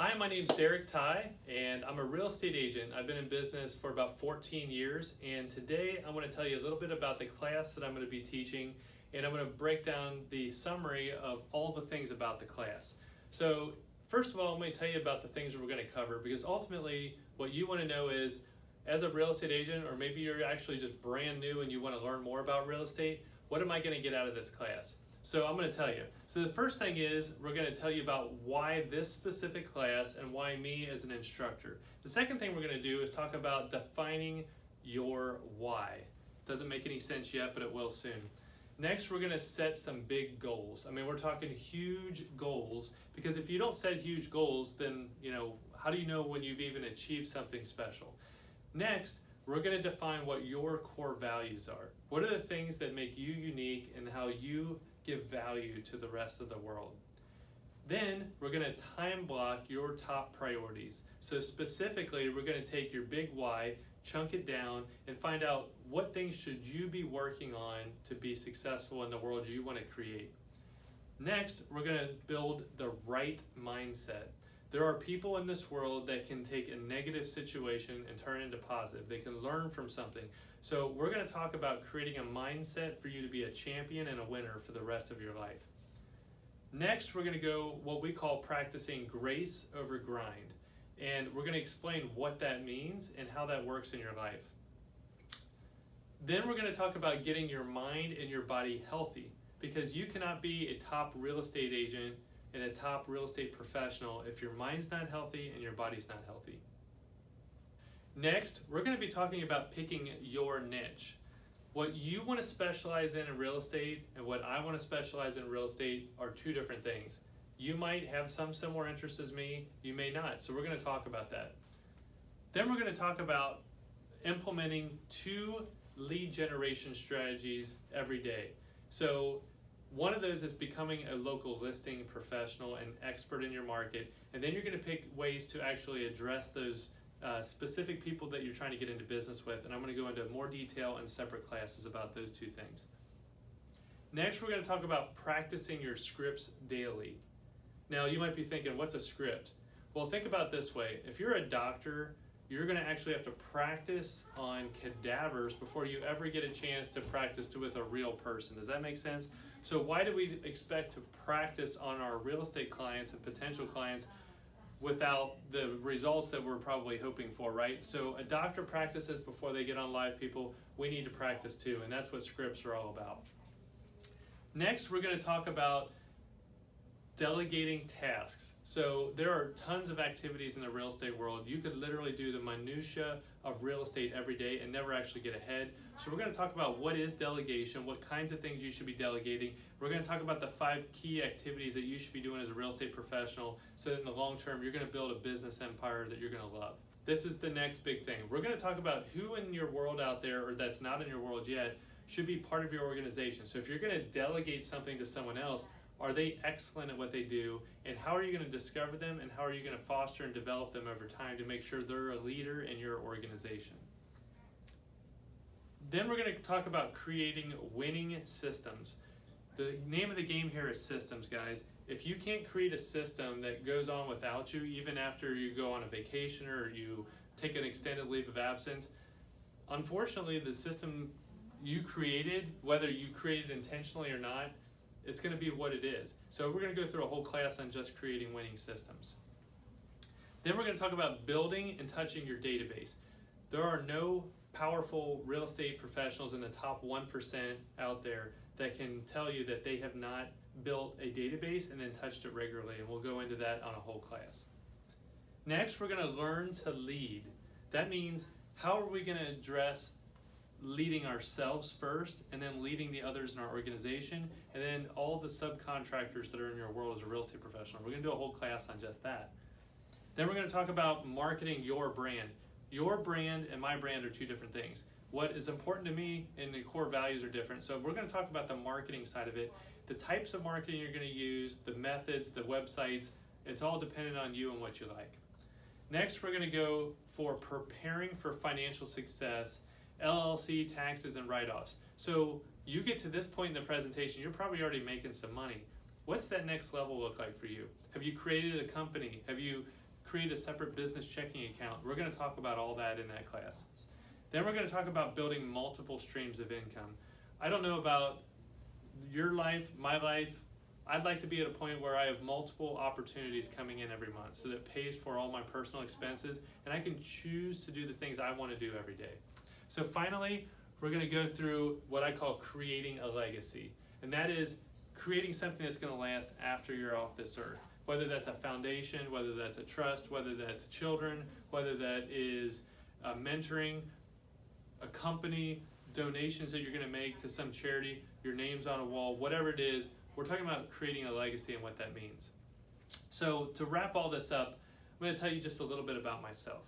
Hi, my name's Derek Ty, and I'm a real estate agent. I've been in business for about 14 years, and today I'm going to tell you a little bit about the class that I'm going to be teaching, and I'm going to break down the summary of all the things about the class. So first of all, I'm going to tell you about the things we're going to cover, because ultimately what you want to know is, as a real estate agent, or maybe you're actually just brand new and you want to learn more about real estate, what am I going to get out of this class? So I'm going to tell you. So the first thing is we're going to tell you about why this specific class and why me as an instructor. The second thing we're going to do is talk about defining your why. Doesn't make any sense yet, but it will soon. Next, we're going to set some big goals. I mean, we're talking huge goals, because if you don't set huge goals, then, how do you know when you've even achieved something special? Next, we're going to define what your core values are. What are the things that make you unique and how you give value to the rest of the world? Then we're going to time block your top priorities. So specifically, we're going to take your big why, chunk it down, and find out what things should you be working on to be successful in the world you want to create. Next, we're going to build the right mindset. There are people in this world that can take a negative situation and turn it into positive. They can learn from something. So we're going to talk about creating a mindset for you to be a champion and a winner for the rest of your life. Next, we're going to go what we call practicing grace over grind. And we're going to explain what that means and how that works in your life. Then we're going to talk about getting your mind and your body healthy, because you cannot be a top real estate agent and a top real estate professional if your mind's not healthy and your body's not healthy. Next, we're going to be talking about picking your niche. What you want to specialize in real estate and what I want to specialize in real estate are two different things. You might have some similar interests as me, you may not, so we're going to talk about that. Then we're going to talk about implementing 2 lead generation strategies every day. So one of those is becoming a local listing professional and expert in your market, and then you're going to pick ways to actually address those specific people that you're trying to get into business with, and I'm going to go into more detail in separate classes about those 2 things. Next, we're going to talk about practicing your scripts daily. Now, you might be thinking, what's a script? Well, think about it this way. If you're a doctor, you're going to actually have to practice on cadavers before you ever get a chance to practice with a real person. Does that make sense? So why do we expect to practice on our real estate clients and potential clients without the results that we're probably hoping for, right? So a doctor practices before they get on live people. We need to practice too, and that's what scripts are all about. Next, we're going to talk about delegating tasks. So there are tons of activities in the real estate world. You could literally do the minutia of real estate every day and never actually get ahead. So we're going to talk about what is delegation, what kinds of things you should be delegating. We're going to talk about the 5 key activities that you should be doing as a real estate professional, so that in the long term you're going to build a business empire that you're going to love. This is the next big thing. We're going to talk about who in your world out there, or that's not in your world yet, should be part of your organization. So if you're going to delegate something to someone else, are they excellent at what they do, and how are you going to discover them, and how are you going to foster and develop them over time to make sure they're a leader in your organization? Then we're going to talk about creating winning systems. The name of the game here is systems, guys. If you can't create a system that goes on without you, even after you go on a vacation or you take an extended leave of absence, unfortunately the system you created, whether you created intentionally or not, it's going to be what it is. So we're going to go through a whole class on just creating winning systems. Then we're going to talk about building and touching your database. There are no powerful real estate professionals in the top 1% out there that can tell you that they have not built a database and then touched it regularly, and we'll go into that on a whole class. Next, we're going to learn to lead. That means, how are we going to address leading ourselves first, and then leading the others in our organization, and then all the subcontractors that are in your world as a real estate professional. We're going to do a whole class on just that. Then we're going to talk about marketing your brand. Your brand and my brand are 2 different things. What is important to me and the core values are different. So we're going to talk about the marketing side of it, the types of marketing you're going to use, the methods, the websites. It's all dependent on you and what you like. Next, we're going to go for preparing for financial success, LLC, taxes, and write-offs. So you get to this point in the presentation, you're probably already making some money. What's that next level look like for you? Have you created a company? Have you create a separate business checking account. We're going to talk about all that in that class. Then we're going to talk about building multiple streams of income. I don't know about your life, my life. I'd like to be at a point where I have multiple opportunities coming in every month so that it pays for all my personal expenses and I can choose to do the things I want to do every day. So finally, we're going to go through what I call creating a legacy. And that is creating something that's going to last after you're off this earth. Whether that's a foundation, whether that's a trust, whether that's children, whether that is mentoring, a company, donations that you're going to make to some charity, your name's on a wall, whatever it is, we're talking about creating a legacy and what that means. So to wrap all this up, I'm going to tell you just a little bit about myself.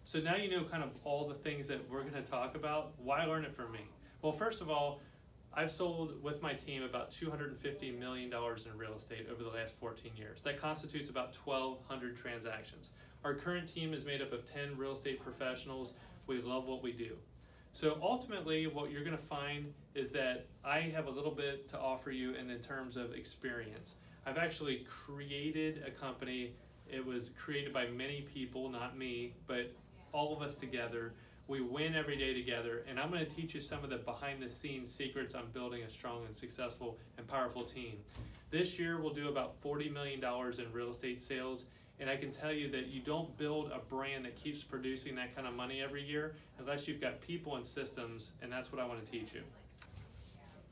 So now you know kind of all the things that we're going to talk about. Why learn it from me? Well, first of all, I've sold with my team about $250 million in real estate over the last 14 years. That constitutes about 1,200 transactions. Our current team is made up of 10 real estate professionals. We love what we do. So ultimately, what you're going to find is that I have a little bit to offer you in terms of experience. I've actually created a company. It was created by many people, not me, but all of us together. We win every day together, and I'm going to teach you some of the behind-the-scenes secrets on building a strong and successful and powerful team. This year, we'll do about $40 million in real estate sales, and I can tell you that you don't build a brand that keeps producing that kind of money every year unless you've got people and systems, and that's what I want to teach you.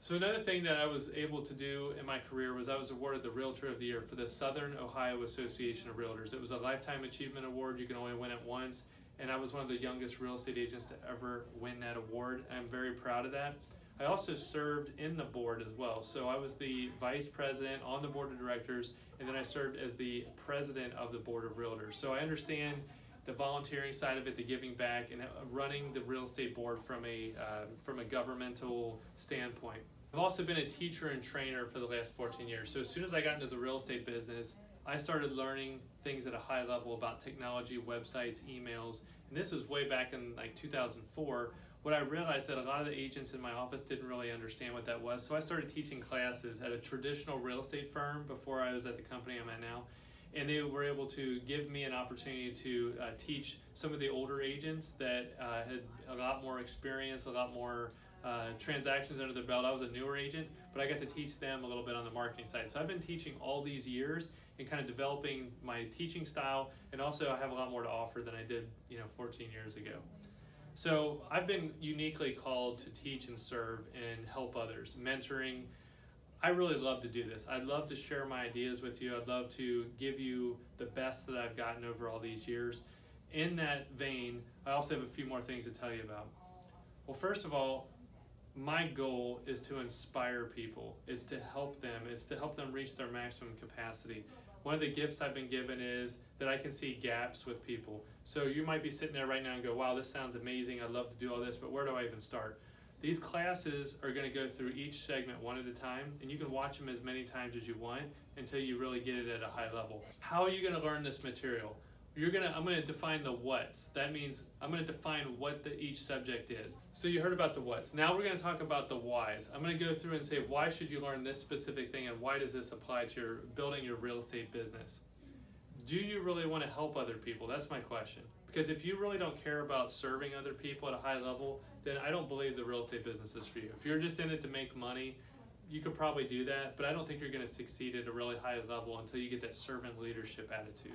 So another thing that I was able to do in my career was I was awarded the Realtor of the Year for the Southern Ohio Association of Realtors. It was a Lifetime Achievement Award. You can only win it once. And I was one of the youngest real estate agents to ever win that award. I'm very proud of that. I also served in the board as well. So I was the vice president on the board of directors, and then I served as the president of the board of realtors. So I understand the volunteering side of it, the giving back, and running the real estate board from a governmental standpoint. I've also been a teacher and trainer for the last 14 years. So as soon as I got into the real estate business, I started learning things at a high level about technology, websites, emails, and this is way back in like 2004. What I realized that a lot of the agents in my office didn't really understand what that was, so I started teaching classes at a traditional real estate firm before I was at the company I'm at now, and they were able to give me an opportunity to teach some of the older agents that had a lot more experience, a lot more transactions under their belt. I was a newer agent, but I got to teach them a little bit on the marketing side. So I've been teaching all these years and kind of developing my teaching style, and also I have a lot more to offer than I did 14 years ago. So I've been uniquely called to teach and serve and help others, mentoring. I really love to do this. I'd love to share my ideas with you. I'd love to give you the best that I've gotten over all these years. In that vein, I also have a few more things to tell you about. Well, first of all, my goal is to inspire people. It's to help them. It's to help them reach their maximum capacity. One of the gifts I've been given is that I can see gaps with people. So you might be sitting there right now and go, wow, this sounds amazing. I'd love to do all this, but where do I even start? These classes are going to go through each segment one at a time, and you can watch them as many times as you want until you really get it at a high level. How are you going to learn this material? I'm going to define the whats. That means I'm going to define what each subject is. So you heard about the whats. Now we're going to talk about the whys. I'm going to go through and say, why should you learn this specific thing, and why does this apply to your building your real estate business? Do you really want to help other people? That's my question. Because if you really don't care about serving other people at a high level, then I don't believe the real estate business is for you. If you're just in it to make money, you could probably do that, but I don't think you're going to succeed at a really high level until you get that servant leadership attitude.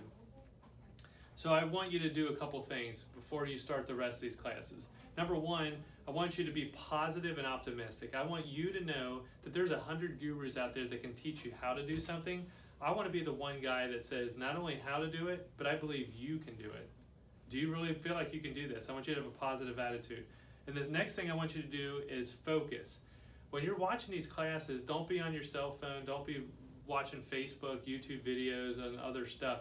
So I want you to do a couple things before you start the rest of these classes. Number one, I want you to be positive and optimistic. I want you to know that there's 100 gurus out there that can teach you how to do something. I want to be the one guy that says not only how to do it, but I believe you can do it. Do you really feel like you can do this? I want you to have a positive attitude. And the next thing I want you to do is focus. When you're watching these classes, don't be on your cell phone. Don't be watching Facebook, YouTube videos, and other stuff.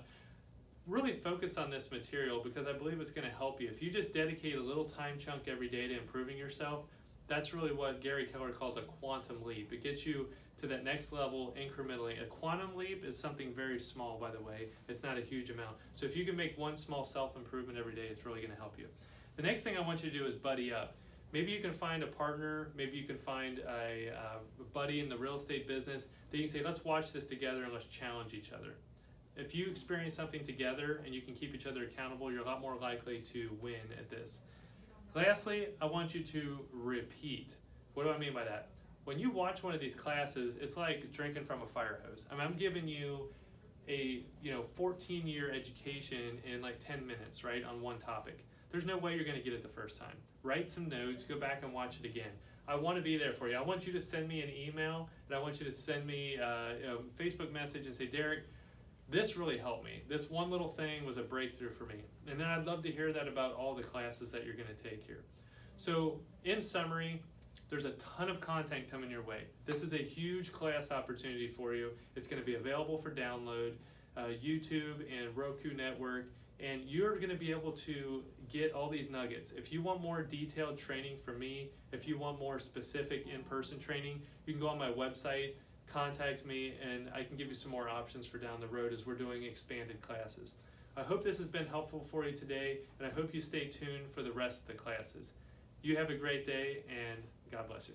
Really focus on this material because I believe it's going to help you. If you just dedicate a little time chunk every day to improving yourself, that's really what Gary Keller calls a quantum leap. It gets you to that next level incrementally. A quantum leap is something very small, by the way. It's not a huge amount. So if you can make one small self-improvement every day, it's really going to help you. The next thing I want you to do is buddy up. Maybe you can find a partner, maybe you can find a buddy in the real estate business that you can say, let's watch this together and let's challenge each other. If you experience something together and you can keep each other accountable, you're a lot more likely to win at this. Lastly, I want you to repeat. What do I mean by that? When you watch one of these classes, it's like drinking from a fire hose. I mean, I'm giving you a 14-year education in like 10 minutes, right, on one topic. There's no way you're going to get it the first time. Write some notes, go back and watch it again. I want to be there for you. I want you to send me an email, and I want you to send me a Facebook message and say, Derek, this really helped me. This one little thing was a breakthrough for me. And then I'd love to hear that about all the classes that you're going to take here. So in summary, there's a ton of content coming your way. This is a huge class opportunity for you. It's going to be available for download, YouTube and Roku network, and you're going to be able to get all these nuggets. If you want more detailed training from me, if you want more specific in-person training, you can go on my website, contact me, and I can give you some more options for down the road as we're doing expanded classes. I hope this has been helpful for you today, and I hope you stay tuned for the rest of the classes. You have a great day, and God bless you.